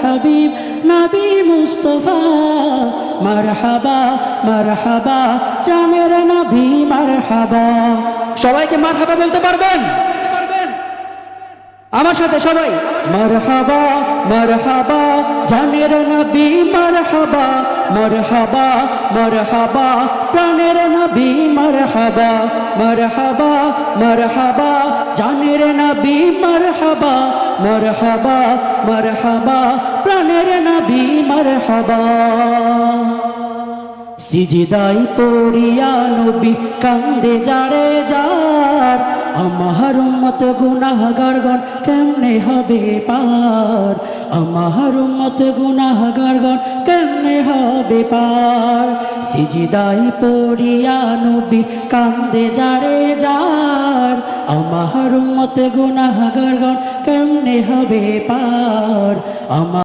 হাবিব নবী মুস্তাফা মারহাবা মারহাবা জানের নবী মারহাবা। সবাইকে মারহাবা বলতে পারবেন? আমার সাথে সবাই মারহাবা মারহাবা জানের নবী মারহাবা মারহাবা মারহাবা প্রাণের নবী মারহাবা মারহাবা মারহাবা জানের নবী মারহাবা মারহাবা মারহাবা প্রাণের নবী মারহাবা। সিজদায় পড়িয়া নবী কান্দে যারে যার আমার উম্মত গুনাহগারগণ কেমনে হবে পার আমার উম্মত গুনাহগারগণ কেমনে হবে পার। সিজদায় পড়িয়া নবী কান্দে যারে যার আমার উম্মত গুনাহগারগণ কেমনে হবে পার।